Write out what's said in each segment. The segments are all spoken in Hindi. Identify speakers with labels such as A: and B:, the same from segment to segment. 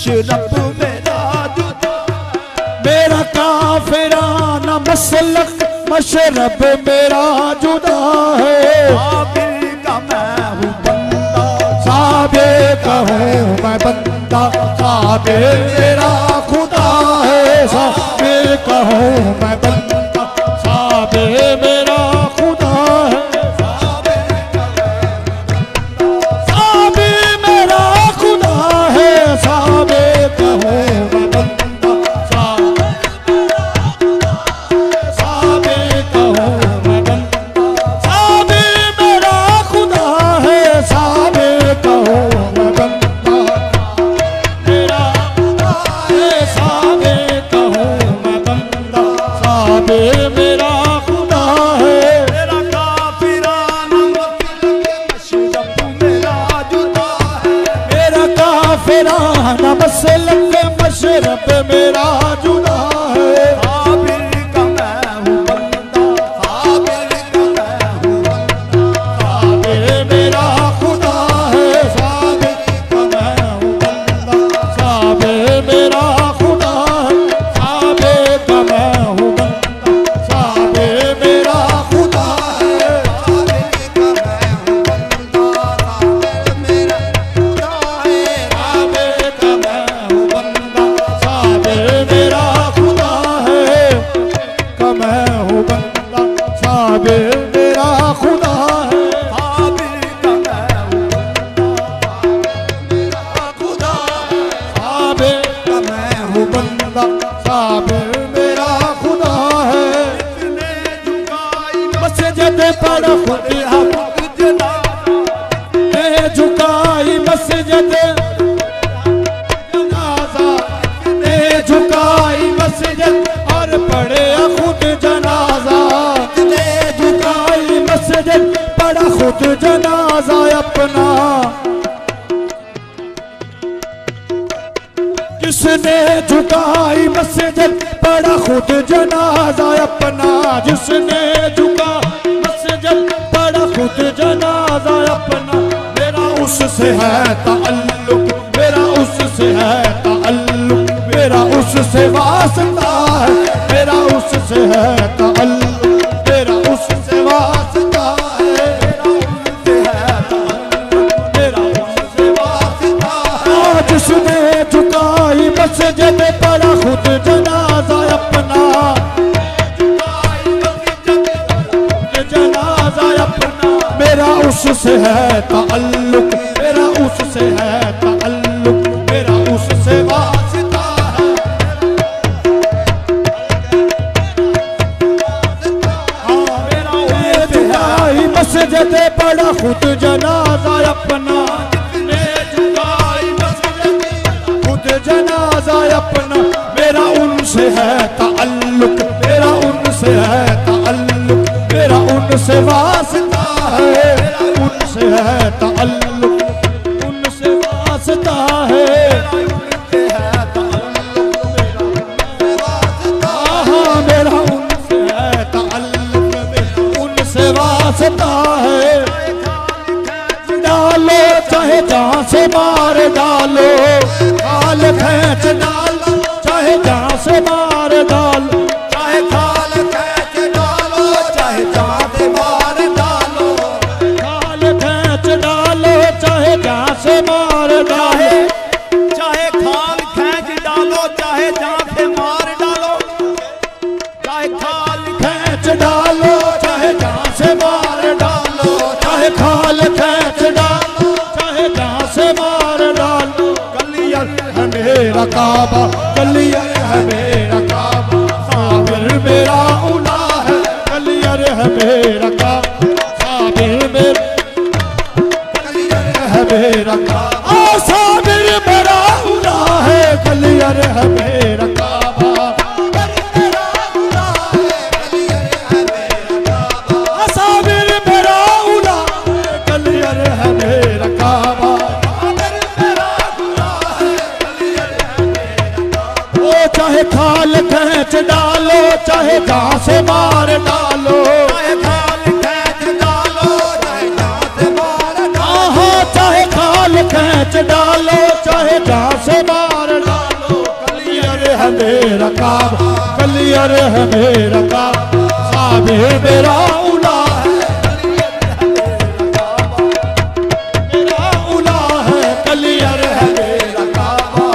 A: मशरब मेरा जुदा,
B: मेरा काफिराना मसलक मशरब मेरा जुदा है।
A: साबिर का मैं हूँ बंदा,
B: साबिर का हूँ मैं बंदा, साबिर मेरा खुदा है। साबिर का हूँ मैं बंदा, साबिर मेरा खुदा है। साबिर मेरा खुदा है, साबिर का हूँ मैं बंदा, साबिर का हूँ मैं बंदा, साबिर मेरा खुदा है, साबिर का हूँ मैं बंदा, मेरा खुदा है, साबिर का हूँ मैं बंदा, साबिर मेरा खुदा है।
A: मेरा काफिराना मशरब मेरा जुदा है,
B: मेरा काफिराना मसलक मशरब मेरा जुदा है।
A: साबिर का मैं हूँ बंदा, साबिर का मैं हूँ बंदा,
B: साबिर मेरा खुदा है, साबिर का मैं हूँ बंदा, साबिर मेरा खुदा है, साबिर का मैं हूँ बंदा, साबिर मेरा खुदा है। साबिर का मैं हूँ बंदा, साबिर मेरा खुदा है, का मैं हूँ बंदा, साबिर मेरा खुदा है।
A: साबिर का मैं हूँ बंदा, खुदा
B: साबिर का मैं हूँ बंदा, साबिर मेरा खुदा है। मस्जिद पर खुद ने झुकाई, मस्जिद जनाजा ने झुकाई मस्जिद और पढ़े खुद जनाजा, ने झुकाई मस्जिद पढ़ा खुद जनाजा अपना। जिसने झुकाई मस्जिद पढ़ा खुद जनाजा अपना, जिसने झुका मस्जिद पढ़ा खुद जनाजा अपना। मेरा उससे है ताल्लुक, मेरा उससे है ताल्लुक, मेरा उससे वास्ता है, मेरा उससे है ताल्लुक, मेरा उससे वास्ता है, मेरा उससे वास्ता है। जिसने झुकाई मस्जिद पढ़ा खुद जनाजा अपना, जनाजा अपना। मेरा उससे है ताल्लुक, मेरा उससे है ताल्लुक, मेरा उससे वास्ता है। मेरा झुकाई मस्जिद पढ़ा खुद जनाजा अपना, खुद जनाजा अपना। मेरा उनसे है ताल्लुक, मेरा उनसे है ताल्लुक, मेरा उनसे वास्ता है, उनसे है ताल्लुक, उनसे वास्ता है। हाँ मेरा उनसे है ताल्लुक, उनसे वास्ता है। डालो चाहे जहाँ से मार डालो, खाल खींच डालो चाहे जहाँ से मार डालो,
A: चाहे खाल खींच डालो, चाहे जहाँ से मार डालो,
B: खाल खींच डालो चाहे जहाँ से मार डालो,
A: चाहे खाल खींच डालो, चाहे जहाँ से मार डालो, चाहे खाल
B: खींच डालो चाहे जहाँ से मार डालो, चाहे खाल खींच डालो चाहे जहाँ से मार डालो। गलियां है मेरा काबा, गलियां है मेरा काबा, साबिर मेरा उला है, गलियां है मेरा काबा, साबिर मेरा, गलियां है मेरा काबा, साबिर मेरा उला है, गलियां है मेरा काबा, साबिर मेरा उला है, गलियां है मेरा काबा। चाहे खाल खींच डालो चाहे जहाँ से मार डालो,
A: चाहे खाल खींच डालो, चाहे जहाँ से मार डालो,
B: चाहे खाल खींच डालो चाहे जहाँ से मार ये मेरा उला है, मेरा उला है, कलियर है मेरा काबा,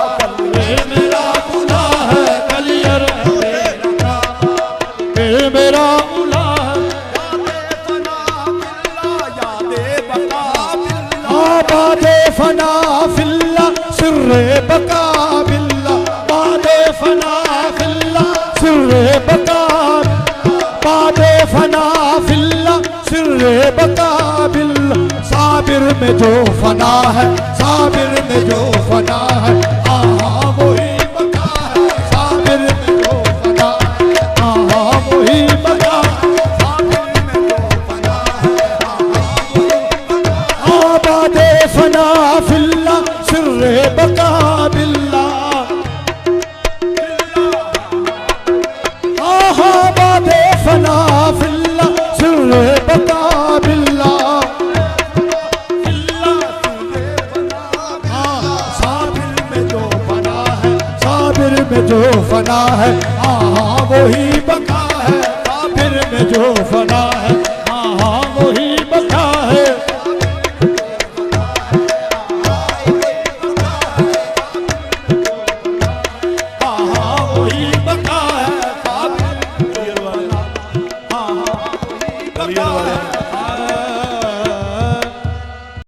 B: ये मेरा उला है, कलियर है मेरा काबा, ये मेरा उला है। बादे फना फिल्ला सिर्रे बका बिल्ला, बादे फना फिल्ला सिर्रे बका, बादे फना फिल्ला सिर्रे बका बिल्ला। साबिर में जो फना है, साबिर में जो फना है, हाँ वही बका है, साबिर में जो फना है, हाँ वही बका है, साबिर में जो फना है, हाँ वही बका है। बादे फना फिल्ला सिर्रे बका